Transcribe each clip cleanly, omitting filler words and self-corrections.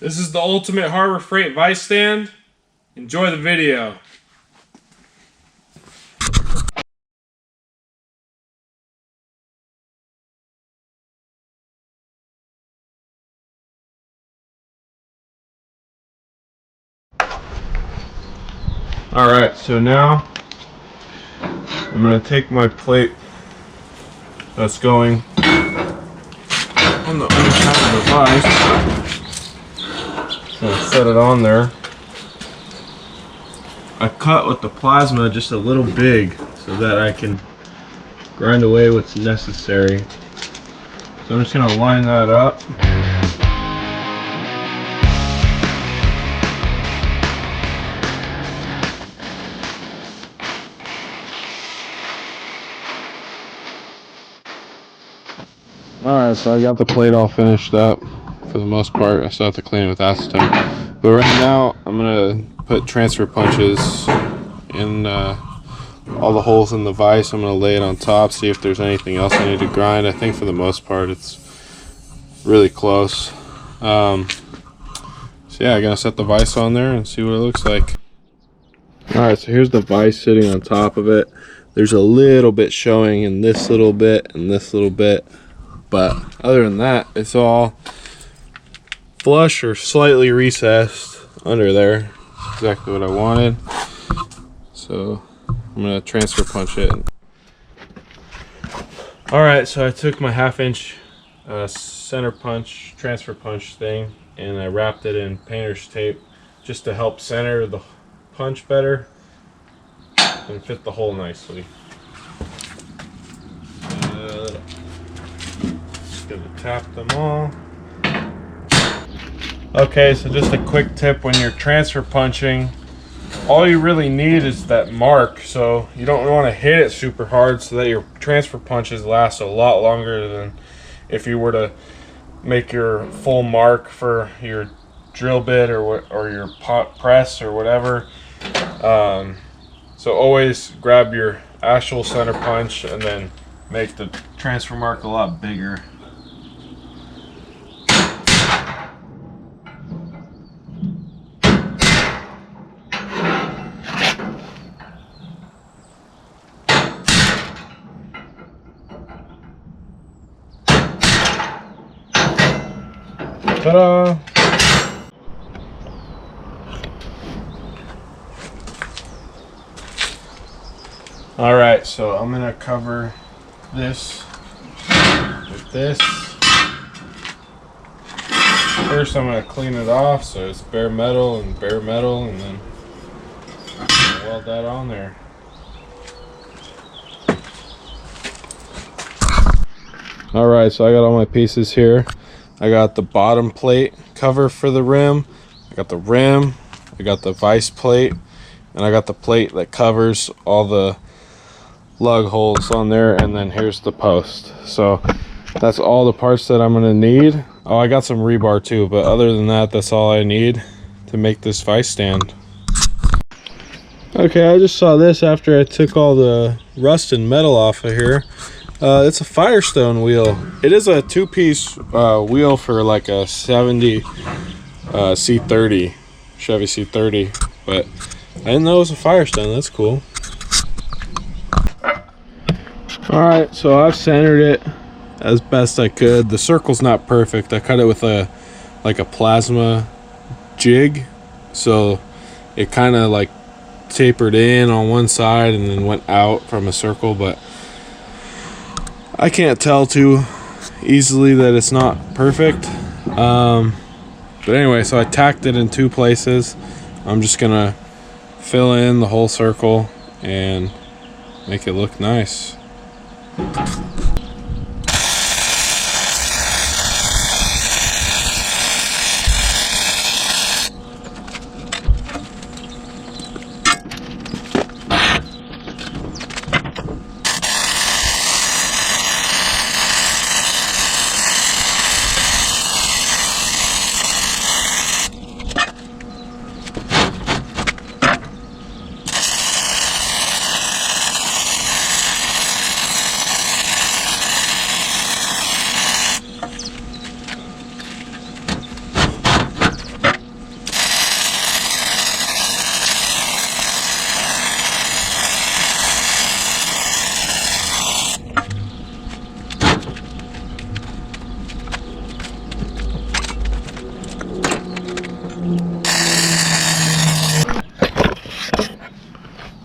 This is the ultimate Harbor Freight Vise stand. Enjoy the video. Alright, so now I'm going to take my plate that's going on the underside of the vise. I'm going to set it on there. I cut with the plasma just a little big so that I can grind away what's necessary. So I'm just going to line that up. Alright, so I got the plate all finished up for the most part. I still have to clean it with acetone. But right now, I'm going to put transfer punches in all the holes in the vise. I'm going to lay it on top, see if there's anything else I need to grind. I think for the most part, it's really close. So yeah, I'm going to set the vise on there and see what it looks like. Alright, so here's the vise sitting on top of it. There's a little bit showing in this little bit and this little bit. But other than that, it's all flush or slightly recessed under there. That's exactly what I wanted. So I'm going to transfer punch it. Alright, so I took my 1/2 inch center punch, transfer punch thing, and I wrapped it in painter's tape just to help center the punch better and fit the hole nicely. Gonna tap them all. Okay, so just a quick tip: when you're transfer punching, all you really need is that mark. So you don't want to hit it super hard so that your transfer punches last a lot longer than if you were to make your full mark for your drill bit or your pot press or whatever. So always grab your actual center punch and then make the transfer mark a lot bigger. Ta-da! Alright, so I'm going to cover this with this. First I'm going to clean it off so it's bare metal, and then weld that on there. Alright, so I got all my pieces here. I got the bottom plate cover for the rim, I got the rim, I got the vise plate, and I got the plate that covers all the lug holes on there, and then here's the post. So that's all the parts that I'm gonna need. Oh, I got some rebar too, but other than that, that's all I need to make this vise stand. Okay, I just saw this after I took all the rust and metal off of here. It's a Firestone wheel. It is a 2-piece wheel for like a 70 C30, Chevy C30, but I didn't know it was a Firestone. That's cool. Alright, so I've centered it as best I could. The circle's not perfect. I cut it with a plasma jig, so it kind of like tapered in on one side and then went out from a circle, but I can't tell too easily that it's not perfect. But anyway, so I tacked it in 2 places. I'm just gonna fill in the whole circle and make it look nice.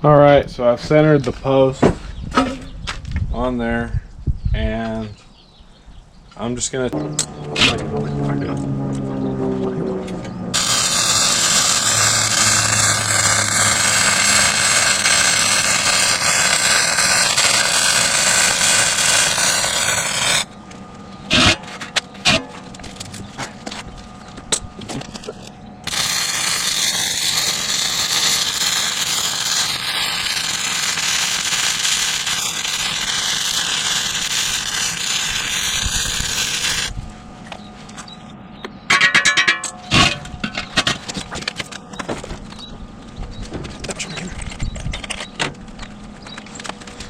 Alright, so I've centered the post on there, and I'm just gonna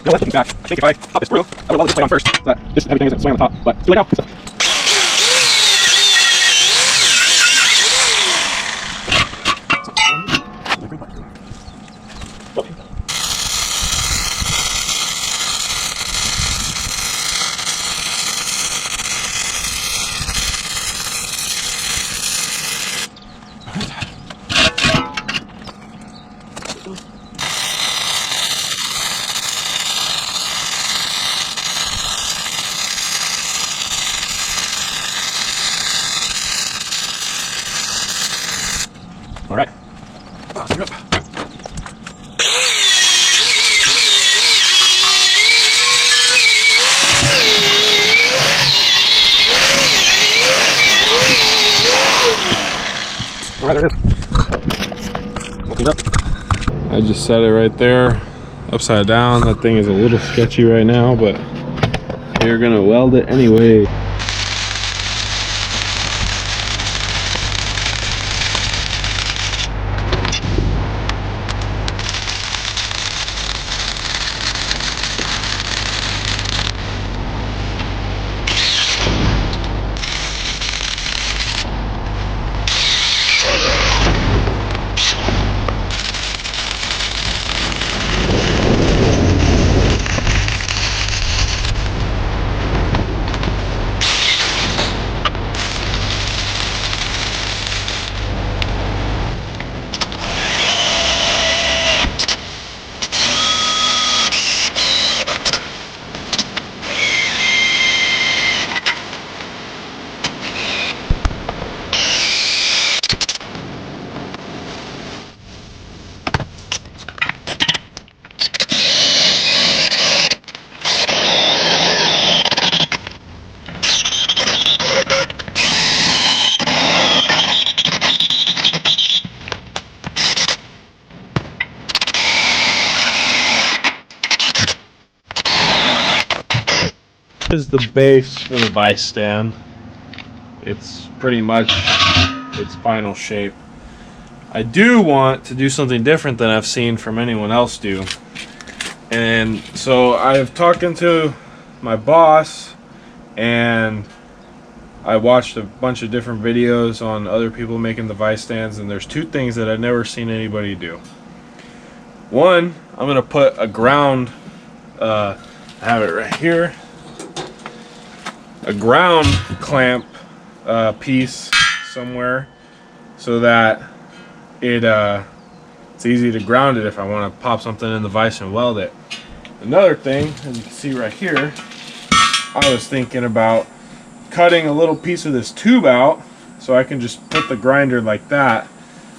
No, let's back. I think if I pop this through, I would love this plate on first, so that just everything isn't swaying on the top. But too late now. So. All right. Awesome. Up. All right, there it is. Looking up. I just set it right there, upside down. That thing is a little sketchy right now, but we're gonna weld it anyway. This is the base for the Vise stand. It's pretty much its final shape. I do want to do something different than I've seen from anyone else do. And so I've talked to my boss, and I watched a bunch of different videos on other people making the Vise stands, and there's two things that I've never seen anybody do. One, I'm gonna put a ground, I have it right here, a ground clamp piece somewhere, so that it's easy to ground it if I want to pop something in the vise and weld it. Another thing, as you can see right here, I was thinking about cutting a little piece of this tube out so I can just put the grinder like that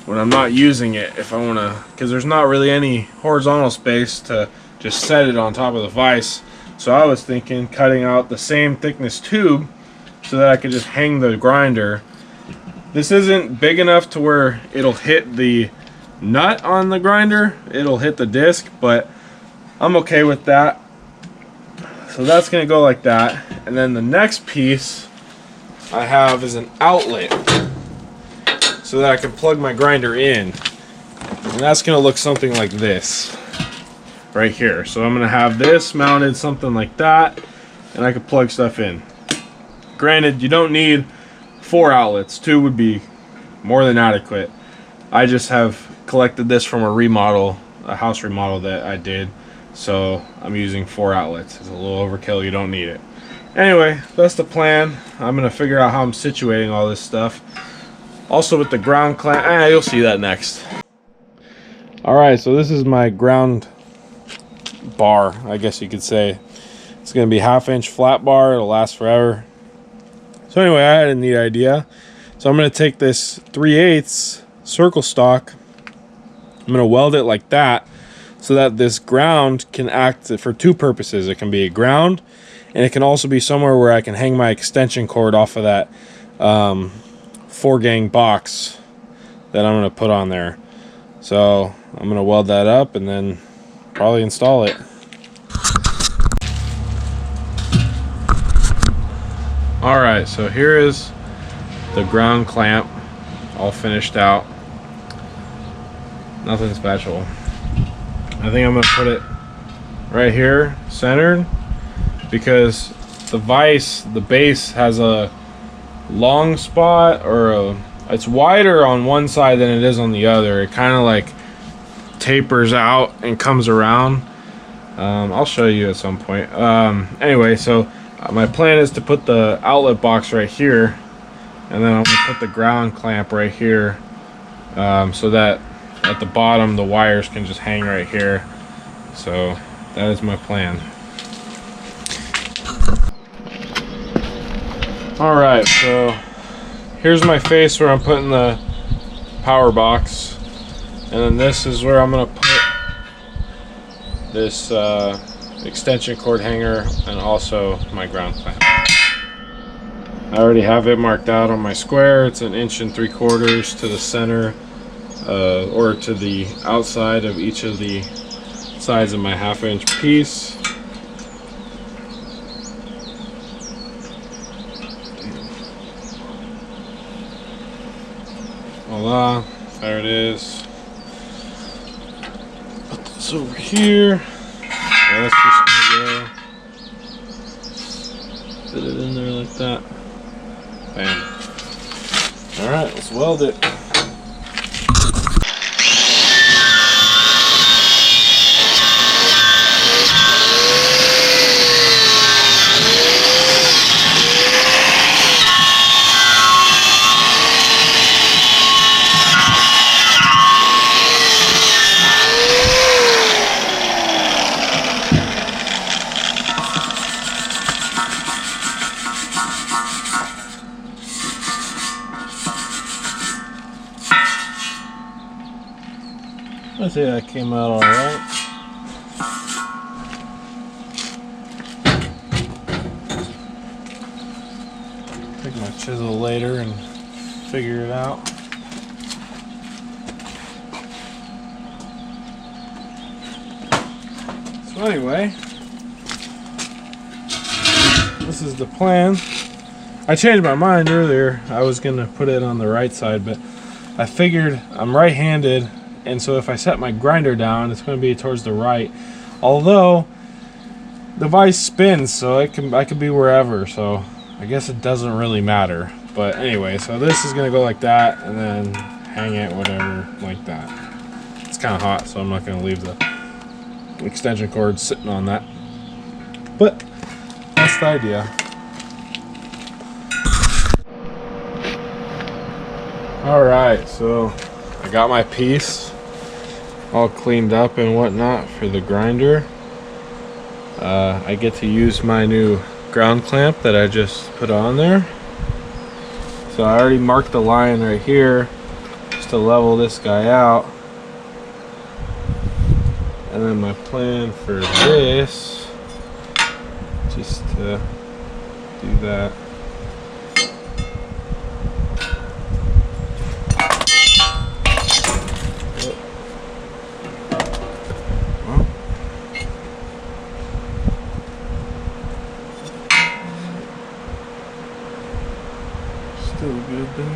when I'm not using it, if I want to, because there's not really any horizontal space to just set it on top of the vise. So I was thinking cutting out the same thickness tube so that I could just hang the grinder. This isn't big enough to where it'll hit the nut on the grinder, it'll hit the disc, but I'm okay with that. So that's gonna go like that. And then the next piece I have is an outlet so that I can plug my grinder in. And that's gonna look something like this right here. So I'm gonna have this mounted something like that, and I can plug stuff in. Granted, you don't need 4 outlets. 2 would be more than adequate. I just have collected this from a remodel, a house remodel that I did, so I'm using 4 outlets. It's a little overkill, you don't need it. Anyway, that's the plan. I'm gonna figure out how I'm situating all this stuff. Also with the ground clamp, you'll see that next. All right, so this is my ground bar, I guess you could say. It's gonna be 1/2-inch flat bar. It'll last forever. So anyway, I had a neat idea. So I'm gonna take this 3/8 circle stock. I'm gonna weld it like that, so that this ground can act for two purposes. It can be a ground, and it can also be somewhere where I can hang my extension cord off of that 4-gang box that I'm gonna put on there. So I'm gonna weld that up and then probably install it. All right, so here is the ground clamp all finished out. Nothing special. I think I'm gonna put it right here centered, because the vise, the base has a long spot, or it's wider on one side than it is on the other. It kind of like tapers out and comes around. I'll show you at some point. Anyway, so my plan is to put the outlet box right here, and then I'm gonna put the ground clamp right here, so that at the bottom the wires can just hang right here. So that is my plan. All right, so here's my face where I'm putting the power box, and then this is where I'm gonna put this extension cord hanger and also my ground clamp. I already have it marked out on my square. It's 1 3/4 inches to the center, or to the outside of each of the sides of my 1/2-inch piece. Voila, there it is. Put this over here. That's just gonna go. Fit it in there like that. Bam. Alright, let's weld it. I think that came out all right. Take my chisel later and figure it out. So anyway, this is the plan. I changed my mind earlier. I was gonna put it on the right side, but I figured I'm right-handed, and so if I set my grinder down, it's going to be towards the right. Although the vise spins, so I could be wherever. So I guess it doesn't really matter. But anyway, so this is going to go like that, and then hang it whatever like that. It's kind of hot, so I'm not going to leave the extension cord sitting on that. But that's the idea. All right, so I got my piece all cleaned up and whatnot for the grinder. I get to use my new ground clamp that I just put on there. So I already marked the line right here just to level this guy out. And then my plan for this, just to do that. Still good there.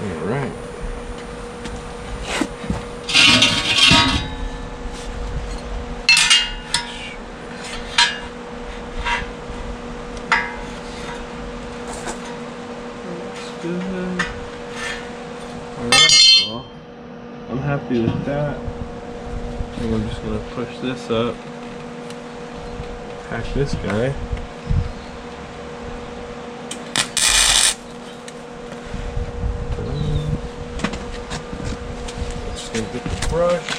All right. Looks good. All right. Well, I'm happy with that. And we're just going to push this up, Pack this guy. Just gonna get the brush.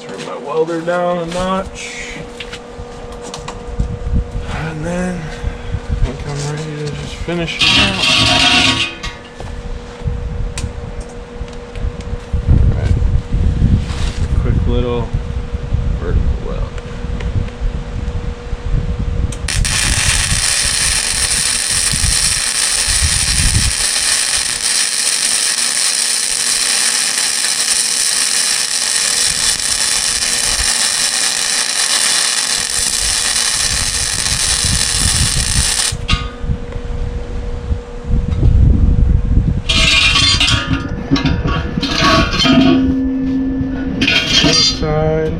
Turn my welder down a notch. And then I think I'm ready to just finish it out. Alright. Quick little vertical weld. Side.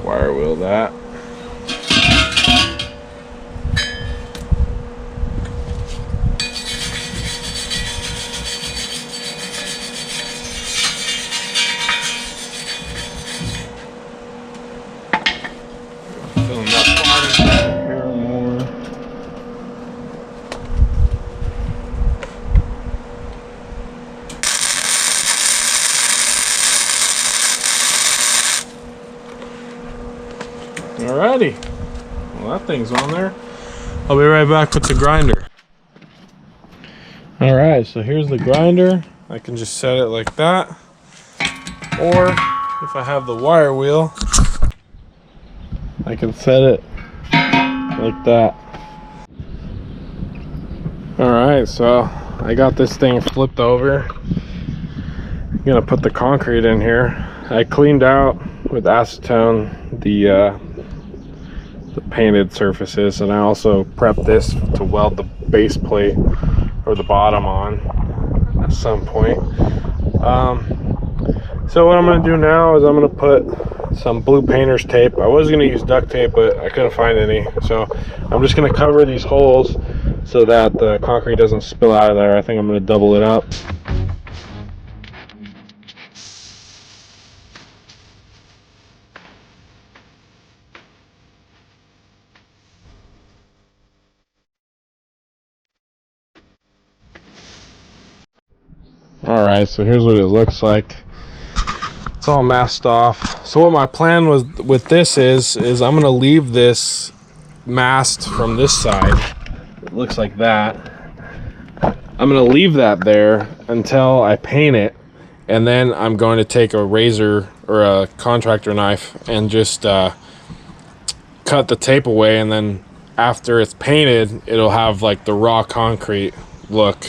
Wire wheel that. Filling that bottom here more. Alrighty, well that thing's on there. I'll be right back with the grinder. Alright, so here's the grinder. I can just set it like that. Or if I have the wire wheel, I can set it like that. Alright, so I got this thing flipped over. I'm gonna put the concrete in here. I cleaned out with acetone the painted surfaces, and I also prepped this to weld the base plate or the bottom on at some point. So what I'm going to do now is I'm going to put some blue painter's tape. I was going to use duct tape, but I couldn't find any, so I'm just going to cover these holes so that the concrete doesn't spill out of there. I think I'm going to double it up. Alright, so here's what it looks like. It's all masked off. So what my plan was with this is I'm going to leave this masked from this side. It looks like that. I'm going to leave that there until I paint it, and then I'm going to take a razor or a contractor knife and just cut the tape away, and then after it's painted, it'll have like the raw concrete look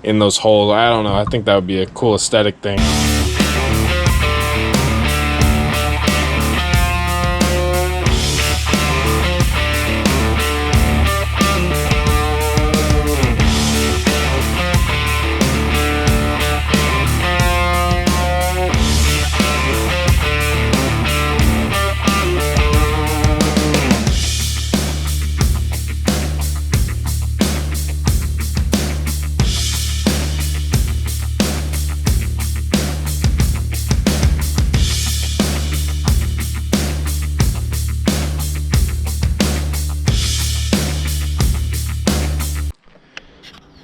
in those holes. I don't know, I think that would be a cool aesthetic thing.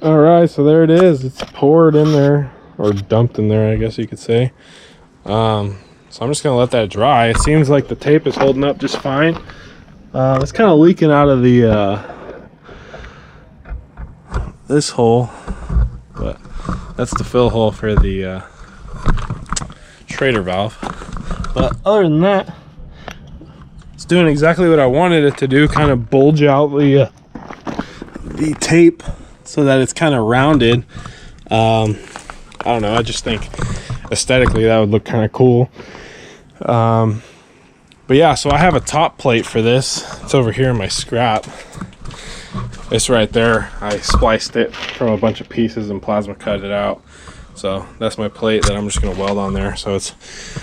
Alright, so there it is. It's poured in there, or dumped in there, I guess you could say. So I'm just going to let that dry. It seems like the tape is holding up just fine. It's kind of leaking out of the this hole, but That's the fill hole for the Schrader valve. But other than that, it's doing exactly what I wanted it to do. Kind of bulge out the tape so that it's kind of rounded. I don't know, I just think aesthetically that would look kind of cool. But yeah, so I have a top plate for this. It's over here in my scrap. It's right there. I spliced it from a bunch of pieces and plasma cut it out. So that's my plate that I'm just gonna weld on there. So it's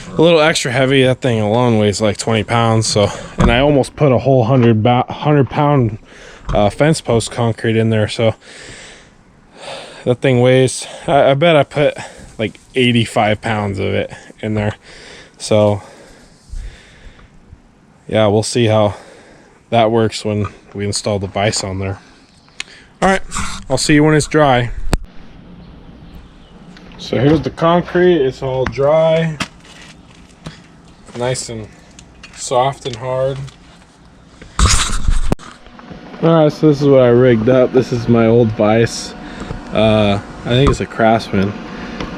a little extra heavy. That thing alone weighs like 20 pounds. So, and I almost put a whole 100-pound fence post concrete in there. So that thing weighs, I bet I put like 85 pounds of it in there. So yeah, we'll see how that works when we install the vise on there. All right, I'll see you when it's dry. So here's the concrete. It's all dry, nice and soft and hard. All right, so this is what I rigged up. This is my old vise. I think it's a Craftsman.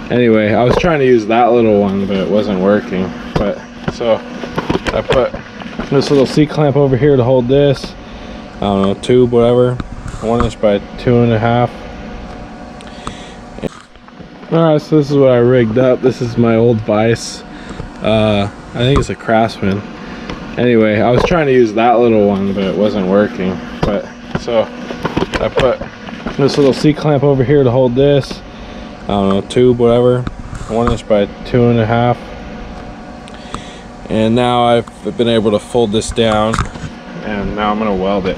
Anyway, I was trying to use that little one, but it wasn't working. But so I put this little C-clamp over here to hold this. I don't know, tube, whatever. 1 inch by 2.5. Alright, so this is what I rigged up. This is my old vise. I think it's a Craftsman. Anyway, I was trying to use that little one, but it wasn't working. But so I put this little C-clamp over here to hold this. I don't know, tube, whatever. 1 inch by 2.5. And now I've been able to fold this down, and now I'm gonna weld it.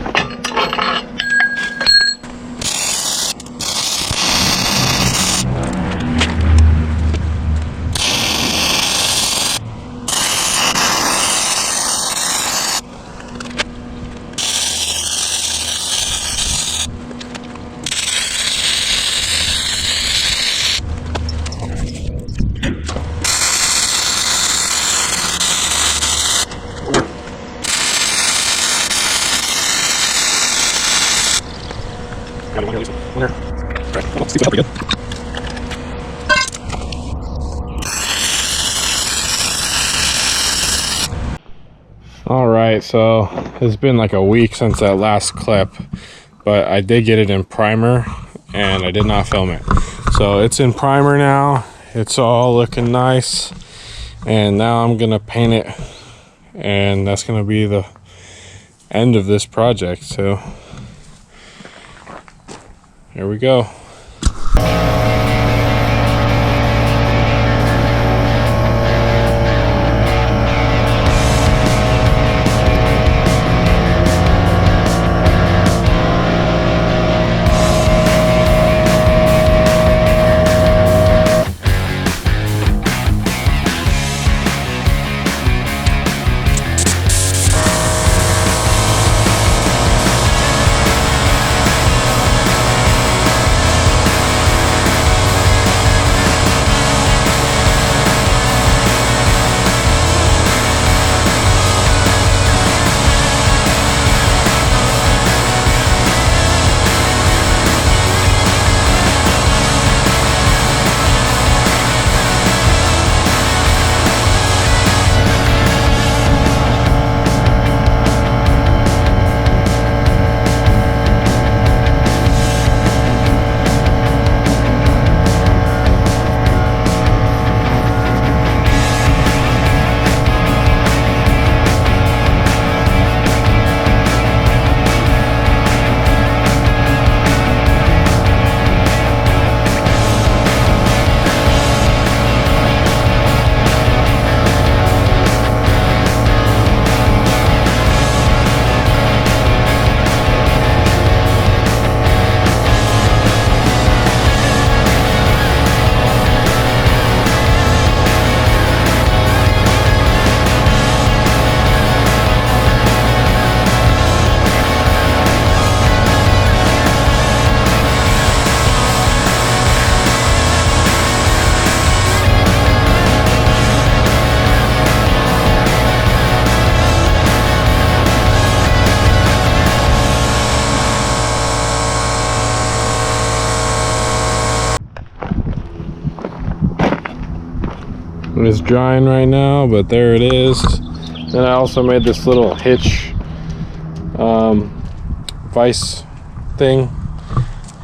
Alright, so it's been like a week since that last clip, but I did get it in primer and I did not film it. So it's in primer now. It's all looking nice, and now I'm gonna paint it, and that's gonna be the end of this project. So here we go. is drying right now, but there it is. Then I also made this little hitch vise thing,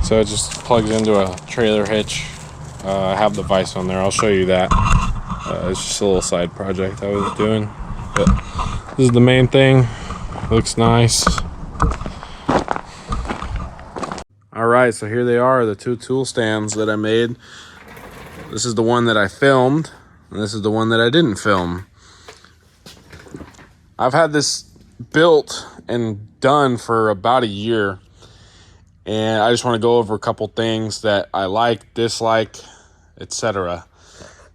so it just plugs into a trailer hitch. I have the vise on there. I'll show you that. It's just a little side project I was doing, but this is the main thing. Looks nice. Alright, so here they are, the two tool stands that I made. This is the one that I filmed, and this is the one that I didn't film. I've had this built and done for about a year, and I just want to go over a couple things that I like, dislike, etc.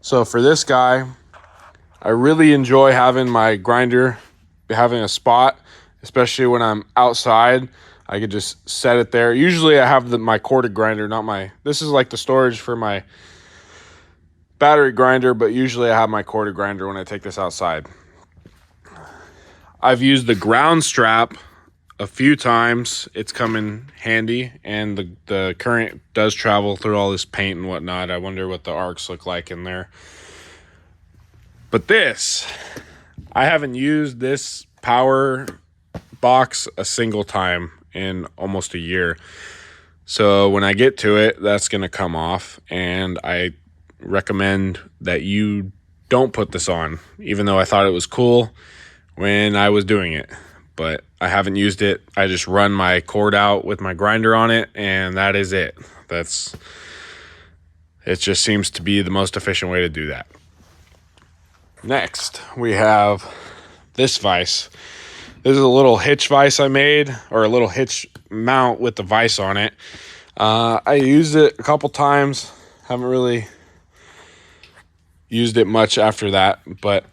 So for this guy, I really enjoy having my grinder, having a spot, especially when I'm outside. I could just set it there. Usually I have my corded grinder, not my, this is like the storage for my battery grinder, but usually I have my corded grinder when I take this outside. I've used the ground strap a few times. It's come in handy, and the current does travel through all this paint and whatnot. I wonder what the arcs look like in there. But this, I haven't used this power box a single time in almost a year. So when I get to it, that's going to come off, and I recommend that you don't put this on, even though I thought it was cool when I was doing it. But I haven't used it. I just run my cord out with my grinder on it, and that is it. It just seems to be the most efficient way to do that. Next, we have this vise. This is a little hitch vise I made, or a little hitch mount with the vise on it. I used it a couple times. Haven't really used it much after that, but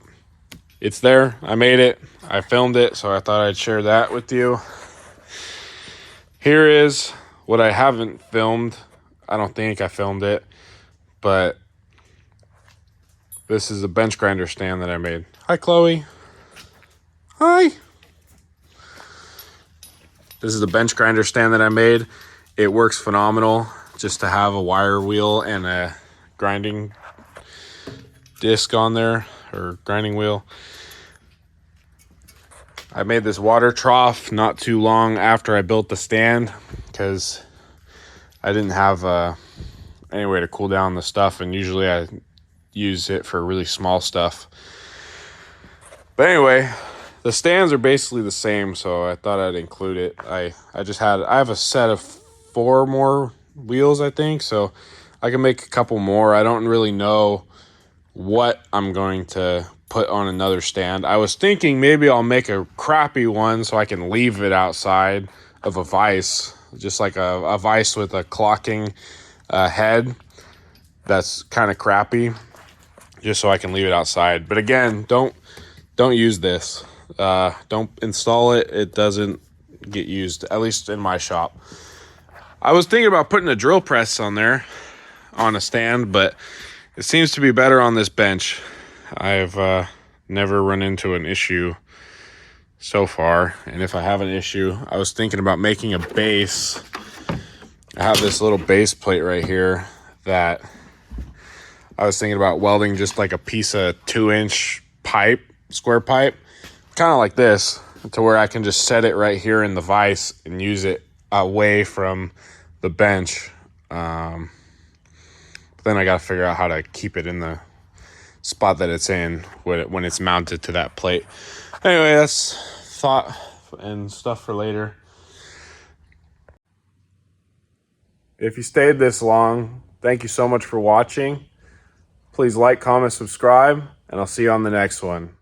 it's there. I made it. I filmed it, so I thought I'd share that with you. Here is what I haven't filmed. I don't think I filmed it, but this is a bench grinder stand that I made. Hi, Chloe. Hi. This is a bench grinder stand that I made. It works phenomenal just to have a wire wheel and a grinding disc on there, or grinding wheel. I made this water trough not too long after I built the stand because I didn't have any way to cool down the stuff, and usually I use it for really small stuff. But anyway, the stands are basically the same, so I thought I'd include it. I have a set of 4 more wheels, I think, so I can make a couple more. I don't really know what I'm going to put on another stand. I was thinking maybe I'll make a crappy one so I can leave it outside of a vise, just like a vise with a clocking head that's kind of crappy, just so I can leave it outside. But again, don't use this. Don't install it. It doesn't get used, at least in my shop. I was thinking about putting a drill press on there on a stand, but it seems to be better on this bench. I've never run into an issue so far, and if I have an issue, I was thinking about making a base. I have this little base plate right here that I was thinking about welding just like a piece of 2-inch pipe, square pipe, kind of like this, to where I can just set it right here in the vise and use it away from the bench. But then I got to figure out how to keep it in the spot that it's in when it's mounted to that plate. Anyway, that's thought and stuff for later. If you stayed this long, thank you so much for watching. Please like, comment, subscribe, and I'll see you on the next one.